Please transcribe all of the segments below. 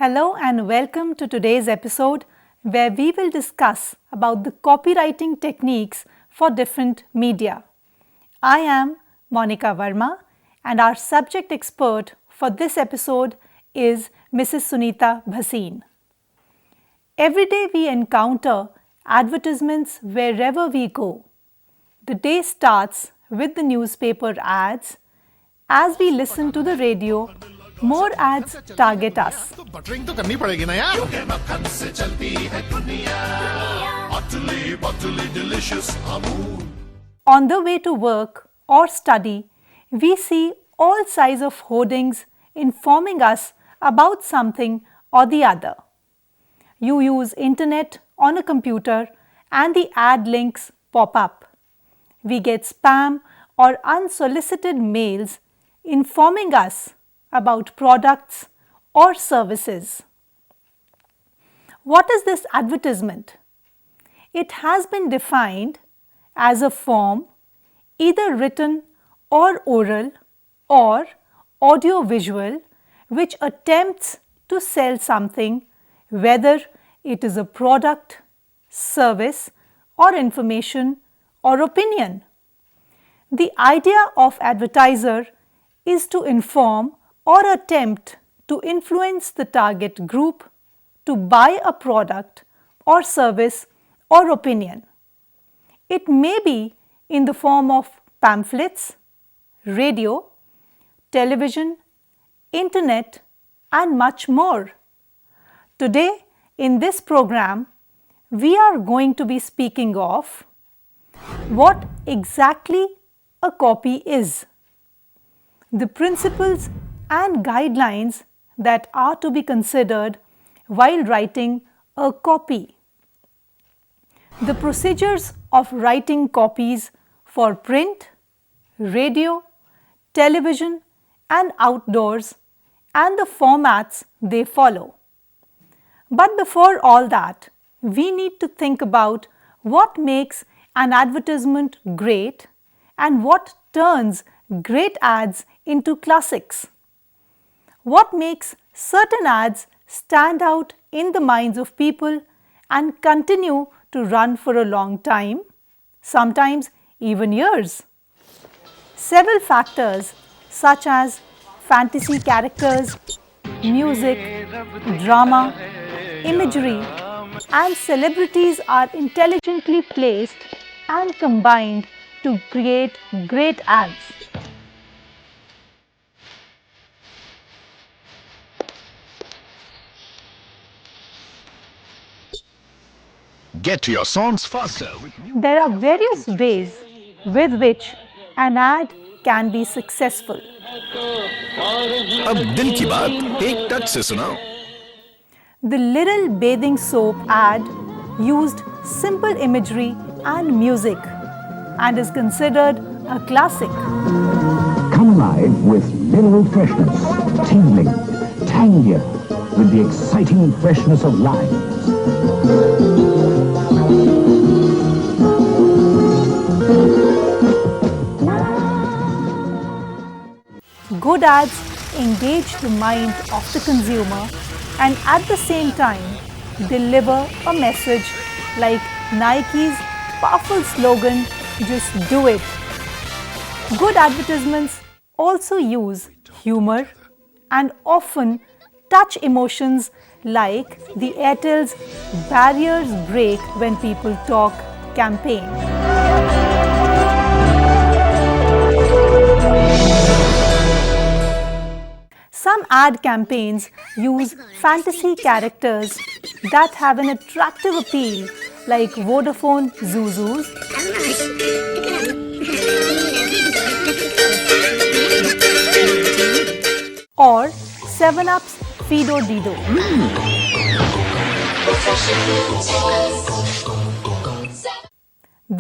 Hello and welcome to today's episode where we will discuss about the copywriting techniques for different media. I am Monica Verma and our subject expert for this episode is Mrs. Sunita Bhasin. Every day we encounter advertisements wherever we go. The day starts with the newspaper ads. As we listen to the radio, more ads target us. On the way to work or study, we see all size of hoardings informing us about something or the other. You use internet on a computer and the ad links pop up. We get spam or unsolicited mails informing us about products or services. What is this advertisement? It has been defined as a form, either written or oral or audio-visual, which attempts to sell something, whether it is a product, service, or information or opinion. The idea of advertiser is to inform or attempt to influence the target group to buy a product or service or opinion. It may be in the form of pamphlets, radio, television, internet, and much more. Today in this program, we are going to be speaking of what exactly a copy is, the principles and guidelines that are to be considered while writing a copy, the procedures of writing copies for print, radio, television, and outdoors, and the formats they follow. But before all that, we need to think about what makes an advertisement great and what turns great ads into classics. What makes certain ads stand out in the minds of people and continue to run for a long time, sometimes even years? Several factors such as fantasy characters, music, drama, imagery, and celebrities are intelligently placed and combined to create great ads. Get to your songs faster. There are various ways with which an ad can be successful. अब दिल की बात एक touch से सुनाओ. The Little Bathing Soap ad used simple imagery and music and is considered a classic. Come alive with mineral freshness, tingling, tangier, with the exciting freshness of limes. Good ads engage the mind of the consumer and at the same time deliver a message like Nike's powerful slogan, "Just do it." Good advertisements also use humor and often touch emotions like the Airtel's "Barriers Break When People Talk" campaign. Some ad campaigns use fantasy characters that have an attractive appeal like Vodafone Zuzus or 7-Up's Fido Dido.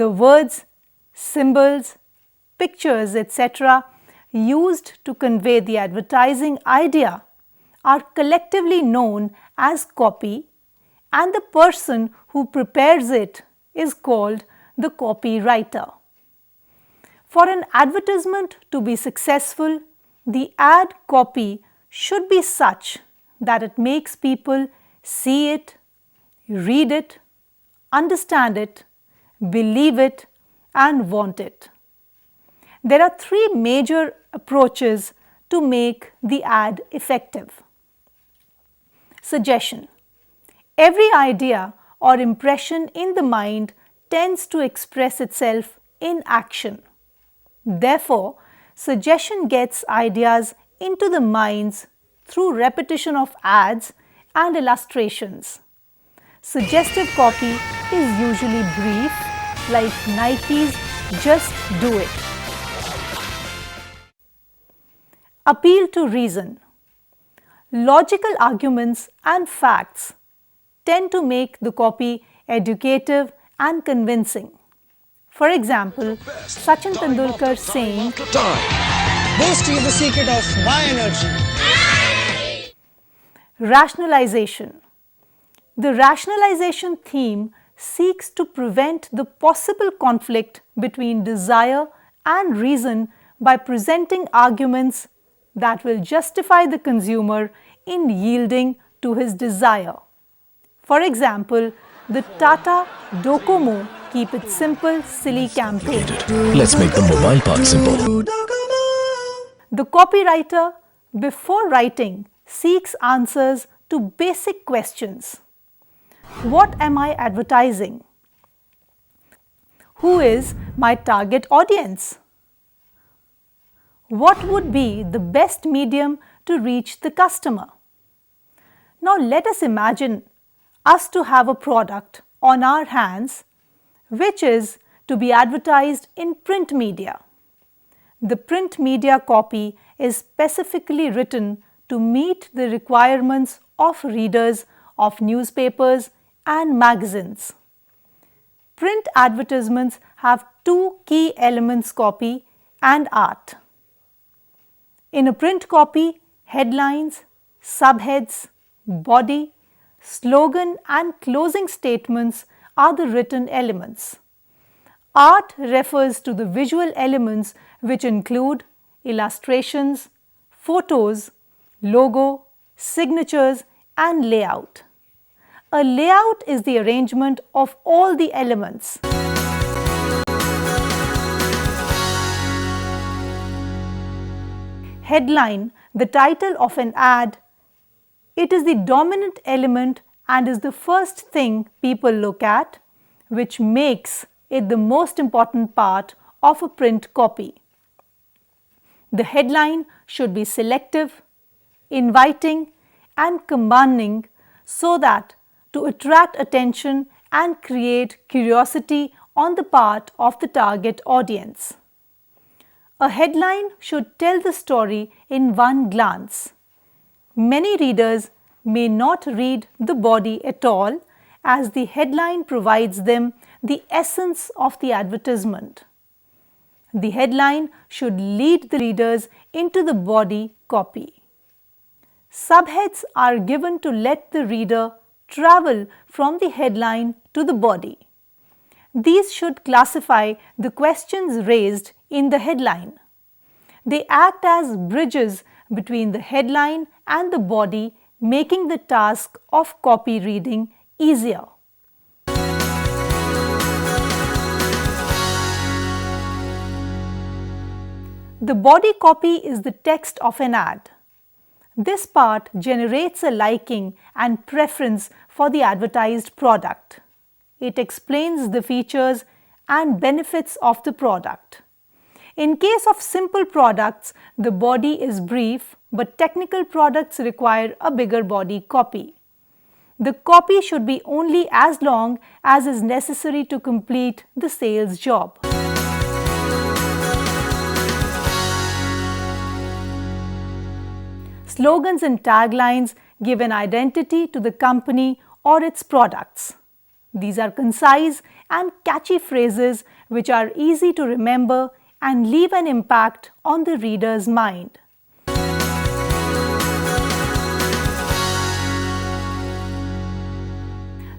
The words, symbols, pictures, etc. used to convey the advertising idea are collectively known as copy, and the person who prepares it is called the copywriter. For an advertisement to be successful, the ad copy should be such that it makes people see it, read it, understand it, believe it, and want it. There are three major approaches to make the ad effective. Suggestion. Every idea or impression in the mind tends to express itself in action. Therefore, suggestion gets ideas into the minds through repetition of ads and illustrations. Suggestive copy is usually brief, like Nike's "Just Do It." Appeal to reason. Logical arguments and facts tend to make the copy educative and convincing. For example, Sachin Tendulkar saying, "Boost is the secret of my energy." Rationalization. The rationalization theme seeks to prevent the possible conflict between desire and reason by presenting arguments that will justify the consumer in yielding to his desire. For example, the Tata Docomo Keep It Simple Silly campaign. Let's make the mobile part simple. The copywriter, before writing, seeks answers to basic questions. What am I advertising? Who is my target audience? What would be the best medium to reach the customer? Now let us imagine us to have a product on our hands which is to be advertised in print media. The print media copy is specifically written to meet the requirements of readers of newspapers and magazines. Print advertisements have two key elements: copy and art. In a print copy, headlines, subheads, body, slogan and closing statements are the written elements. Art refers to the visual elements which include illustrations, photos, logo, signatures and layout. A layout is the arrangement of all the elements. Headline, the title of an ad. It is the dominant element and is the first thing people look at, which makes it the most important part of a print copy. The headline should be selective, inviting and commanding so that to attract attention and create curiosity on the part of the target audience. A headline should tell the story in one glance. Many readers may not read the body at all, as the headline provides them the essence of the advertisement. The headline should lead the readers into the body copy. Subheads are given to let the reader travel from the headline to the body. These should classify the questions raised in the headline. They act as bridges between the headline and the body, making the task of copy reading easier. The body copy is the text of an ad. This part generates a liking and preference for the advertised product. It explains the features and benefits of the product. In case of simple products, the body is brief, but technical products require a bigger body copy. The copy should be only as long as is necessary to complete the sales job. Slogans and tag lines give an identity to the company or its products. These are concise and catchy phrases which are easy to remember and leave an impact on the reader's mind.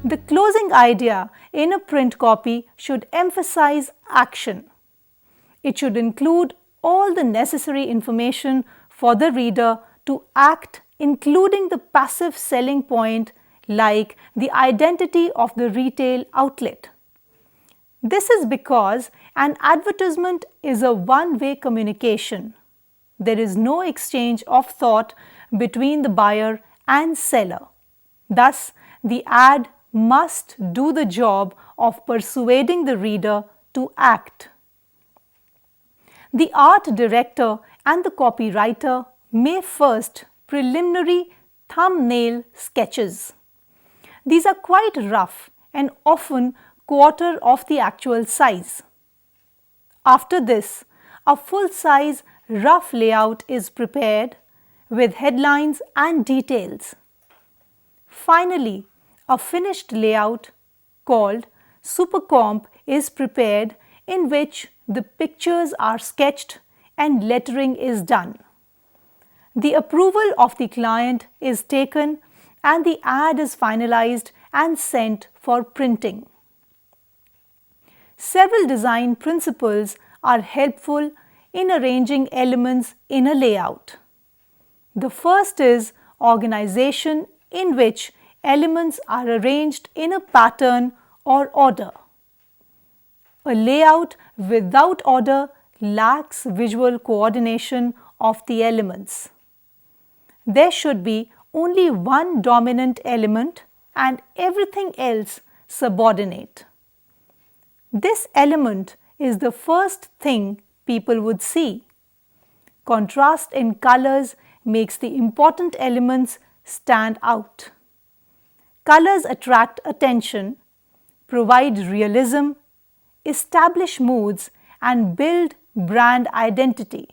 The closing idea in a print copy should emphasize action. It should include all the necessary information for the reader to act including the passive selling point like the identity of the retail outlet. This is because an advertisement is a one-way communication. There is no exchange of thought between the buyer and seller. Thus, the ad must do the job of persuading the reader to act. The art director and the copywriter may first preliminary thumbnail sketches. These are quite rough and often quarter of the actual size. After this, a full-size rough layout is prepared with headlines and details. Finally, a finished layout called Supercomp is prepared, in which the pictures are sketched and lettering is done. The approval of the client is taken and the ad is finalized and sent for printing. Several design principles are helpful in arranging elements in a layout. The first is organization, in which elements are arranged in a pattern or order. A layout without order lacks visual coordination of the elements. There should be only one dominant element and everything else subordinate. This element is the first thing people would see. Contrast in colors makes the important elements stand out. Colors attract attention, provide realism, establish moods, and build brand identity.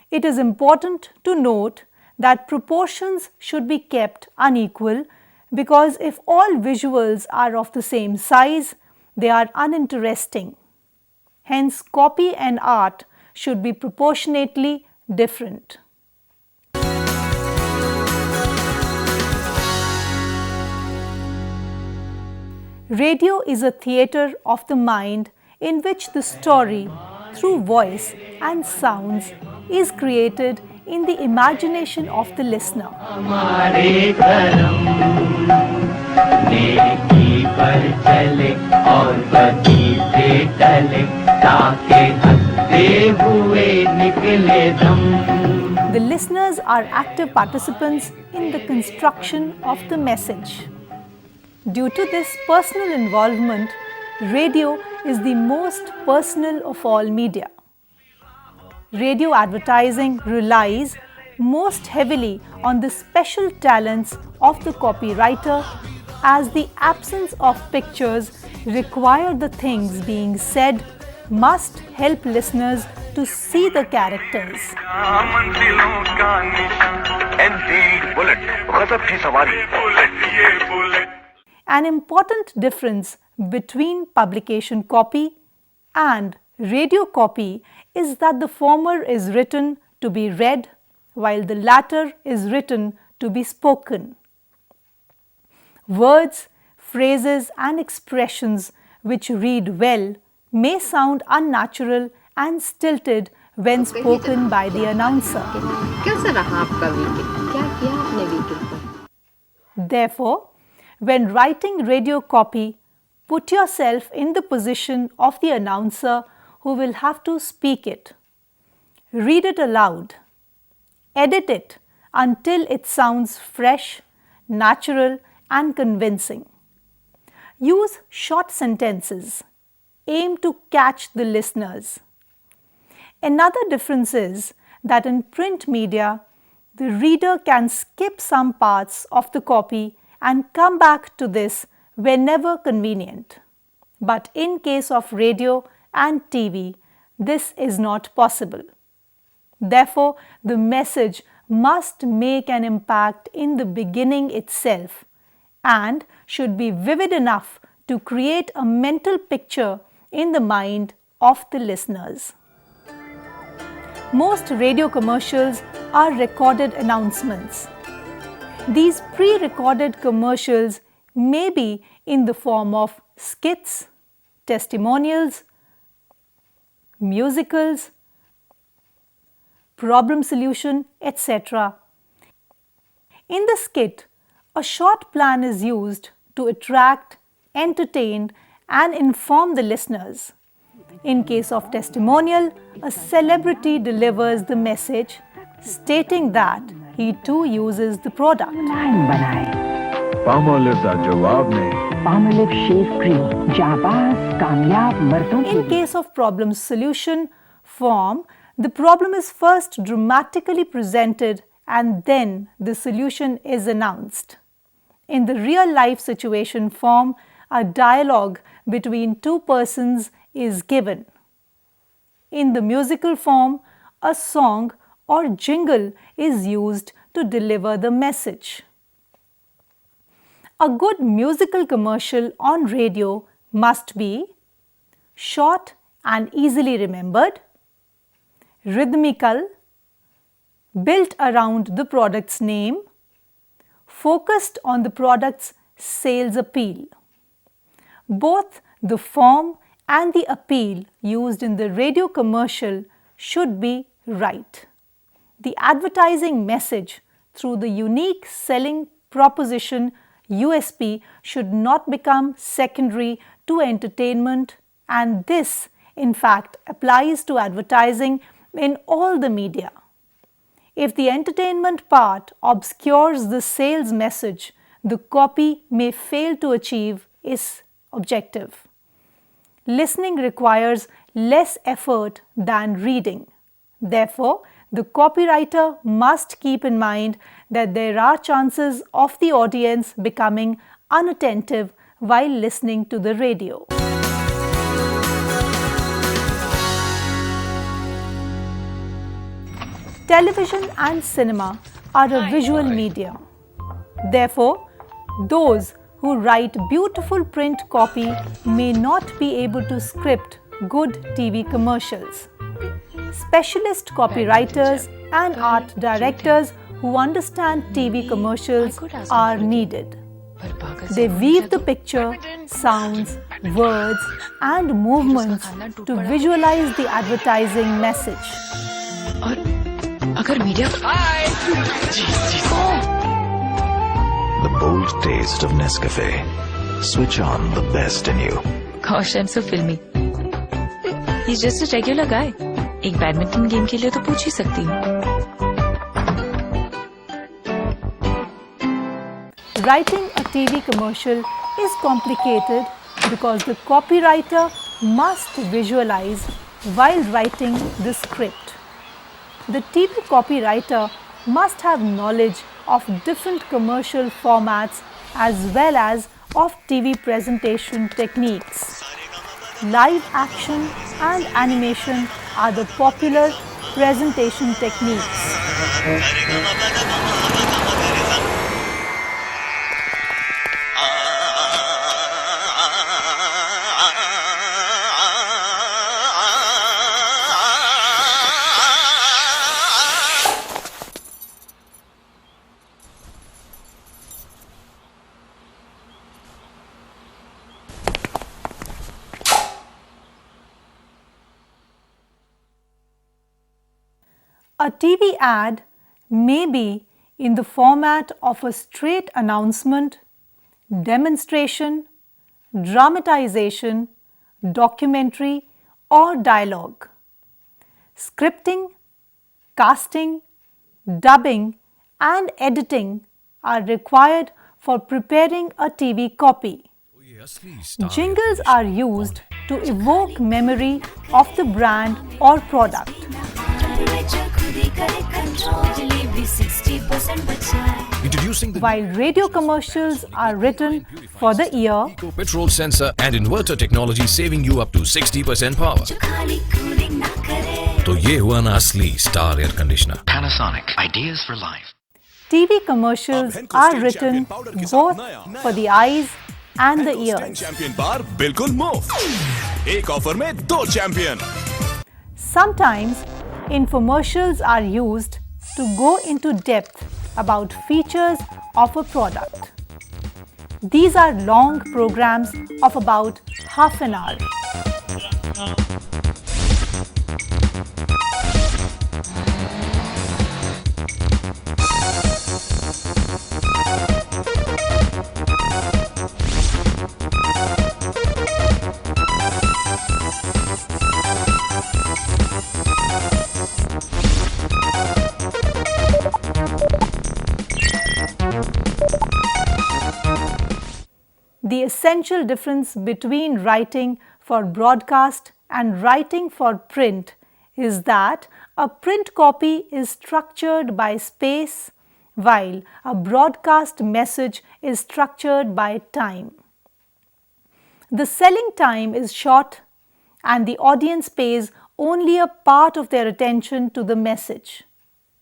It is important to note that proportions should be kept unequal, because if all visuals are of the same size, they are uninteresting. Hence, copy and art should be proportionately different. Radio is a theatre of the mind in which the story, through voice and sounds, is created in the imagination of the listener. The listeners are active participants in the construction of the message. Due to this personal involvement, radio is the most personal of all media. Radio advertising relies most heavily on the special talents of the copywriter, as the absence of pictures require the things being said must help listeners to see the characters. An important difference between publication copy and radio copy is that the former is written to be read, while the latter is written to be spoken. Words, phrases, and expressions which read well may sound unnatural and stilted when spoken by the announcer. Therefore, when writing radio copy, put yourself in the position of the announcer who will have to speak it. Read it aloud. Edit it until it sounds fresh, natural, and convincing. Use short sentences. Aim to catch the listeners. Another difference is that in print media, the reader can skip some parts of the copy and come back to this whenever convenient. But in case of radio and TV, this is not possible. Therefore, the message must make an impact in the beginning itself and should be vivid enough to create a mental picture in the mind of the listeners. Most radio commercials are recorded announcements. These pre-recorded commercials may be in the form of skits, testimonials, musicals, problem solution, etc. In the skit, a short plan is used to attract, entertain, and inform the listeners. In case of testimonial, a celebrity delivers the message stating that he too uses the product. In case of problem solution form, the problem is first dramatically presented and then the solution is announced. In the real life situation form, a dialogue between two persons is given. In the musical form, a song or jingle is used to deliver the message. A good musical commercial on radio must be short and easily remembered, rhythmical, built around the product's name, focused on the product's sales appeal. Both the form and the appeal used in the radio commercial should be right. The advertising message through the unique selling proposition USP should not become secondary to entertainment, and this in fact applies to advertising in all the media. If the entertainment part obscures the sales message, the copy may fail to achieve its objective. Listening requires less effort than reading. Therefore, the copywriter must keep in mind that there are chances of the audience becoming unattentive while listening to the radio. Television and cinema are a visual medium. Therefore, those who write beautiful print copy may not be able to script good TV commercials. Specialist copywriters and art directors who understand TV commercials are needed. They weave the picture, sounds, words, and movements to visualize the advertising message. The bold taste of Nescafe. Switch on the best in you. Gosh, I'm so filmy. He's just a regular guy. एक badminton game के लिए तो पूछ ही सकती हूँ. Writing a TV commercial is complicated because the copywriter must visualize while writing the script. The TV copywriter must have knowledge of different commercial formats as well as of TV presentation techniques. Live action and animation are the popular presentation techniques. A TV ad may be in the format of a straight announcement, demonstration, dramatization, documentary, or dialogue. Scripting, casting, dubbing, and editing are required for preparing a TV copy. Jingles are used to evoke memory of the brand or product. While radio commercials are written for the ear, petrol sensor and inverter technology saving you up to 60% power. तो ये हुआ ना असली star air conditioner. Panasonic. Ideas for life. TV commercials are written both for the eyes and the ears. Champion बार बिल्कुल मुफ्त. एक offer में 2 champion. Sometimes infomercials are used to go into depth about features of a product. These are long programs of about half an hour. essential difference between writing for broadcast and writing for print is that a print copy is structured by space, while a broadcast message is structured by time. The selling time is short, and the audience pays only a part of their attention to the message.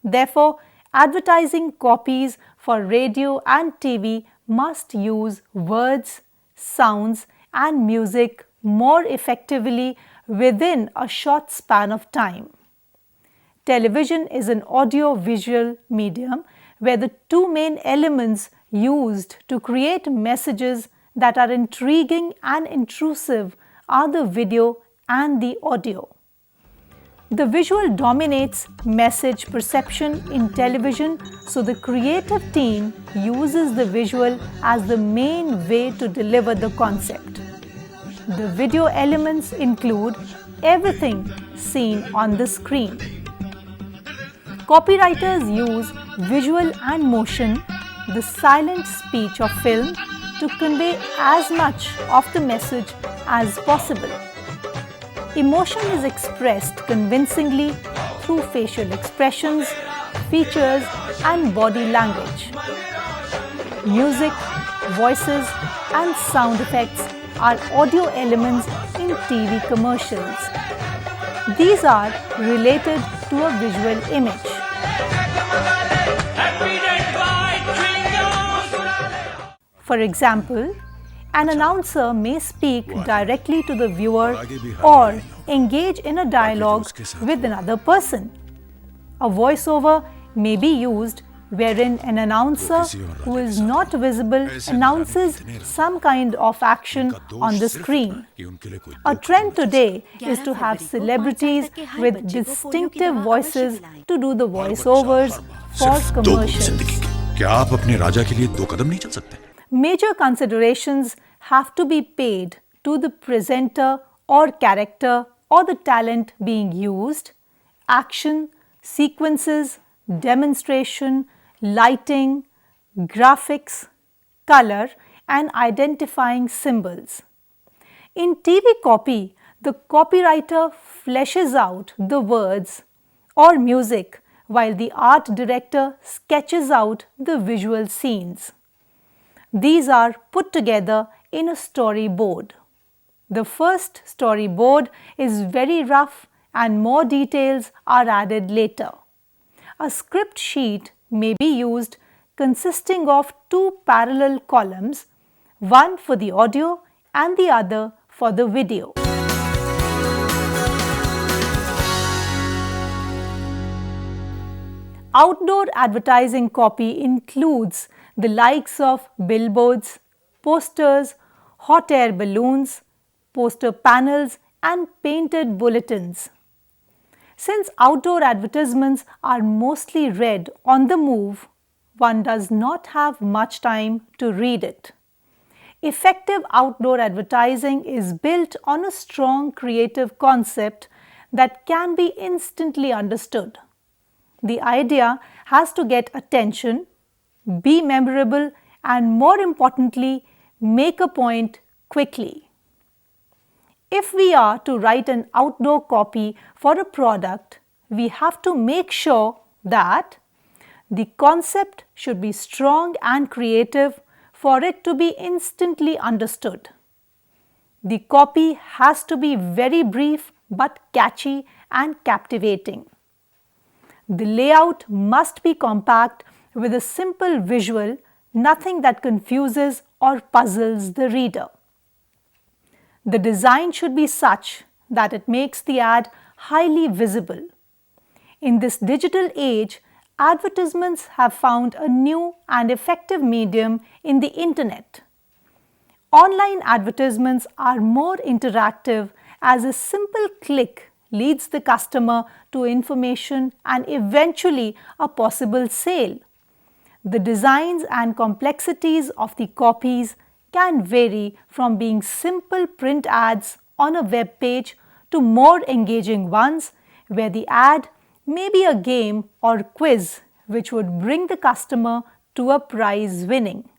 Therefore, advertising copies for radio and TV must use words, sounds, and music more effectively within a short span of time. Television is an audio-visual medium where the two main elements used to create messages that are intriguing and intrusive are the video and the audio. The visual dominates message perception in television, so the creative team uses the visual as the main way to deliver the concept. The video elements include everything seen on the screen. Copywriters use visual and motion, the silent speech of film, to convey as much of the message as possible. Emotion is expressed convincingly through facial expressions, features, and body language. Music, voices, and sound effects are audio elements in TV commercials. These are related to a visual image. For example, an announcer may speak directly to the viewer or engage in a dialogue with another person. A voiceover may be used wherein an announcer who is not visible announces some kind of action on the screen. A trend today is to have celebrities with distinctive voices to do the voiceovers for commercials. क्या आप अपने राजा के लिए 2 कदम नहीं चल सकते? Major considerations have to be paid to the presenter or character or the talent being used, action, sequences, demonstration, lighting, graphics, color, and identifying symbols. In TV copy, the copywriter fleshes out the words or music while the art director sketches out the visual scenes. These are put together in a storyboard. The first storyboard is very rough and more details are added later. A script sheet may be used consisting of 2 parallel columns, one for the audio and the other for the video. Outdoor advertising copy includes the likes of billboards, posters, hot air balloons, poster panels, and painted bulletins. Since outdoor advertisements are mostly read on the move, one does not have much time to read it. Effective outdoor advertising is built on a strong creative concept that can be instantly understood. The idea has to get attention, be memorable, and more importantly, make a point quickly. If we are to write an outdoor copy for a product, we have to make sure that the concept should be strong and creative for it to be instantly understood. The copy has to be very brief but catchy and captivating. The layout must be compact with a simple visual, nothing that confuses or puzzles the reader. The design should be such that it makes the ad highly visible. In this digital age, advertisements have found a new and effective medium in the internet. Online advertisements are more interactive as a simple click leads the customer to information and eventually a possible sale. The designs and complexities of the copies can vary from being simple print ads on a web page to more engaging ones where the ad may be a game or quiz which would bring the customer to a prize winning.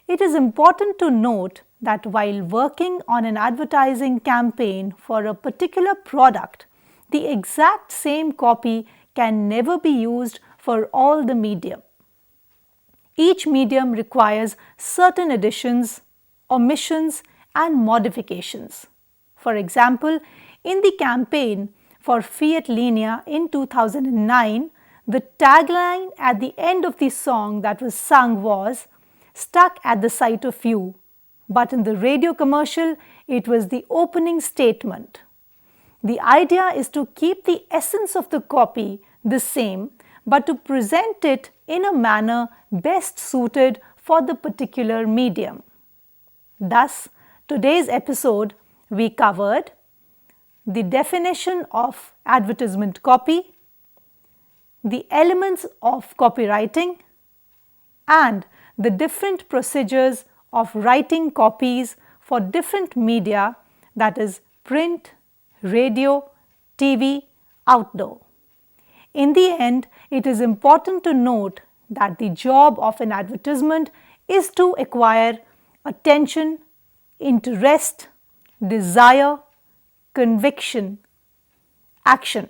It is important to note that while working on an advertising campaign for a particular product, the exact same copy can never be used for all the medium. Each medium requires certain additions, omissions, and modifications. For example, in the campaign for Fiat Linea in 2009, the tagline at the end of the song that was sung was "Stuck at the sight of you," but in the radio commercial, it was the opening statement. The idea is to keep the essence of the copy the same, but to present it in a manner best suited for the particular medium. Thus, today's episode, we covered the definition of advertisement copy, the elements of copywriting, and the different procedures of writing copies for different media, that is print, radio, TV, outdoor. In the end, it is important to note that the job of an advertisement is to acquire attention, interest, desire, conviction, action.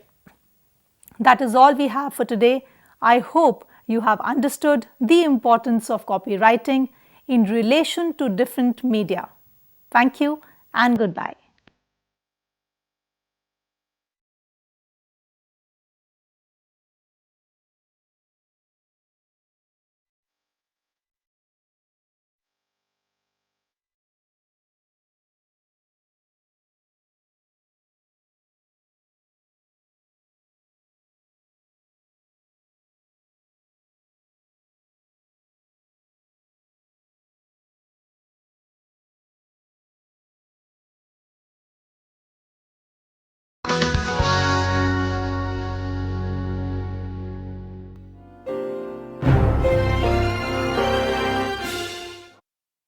That is all we have for today. I hope you have understood the importance of copywriting in relation to different media. Thank you and goodbye.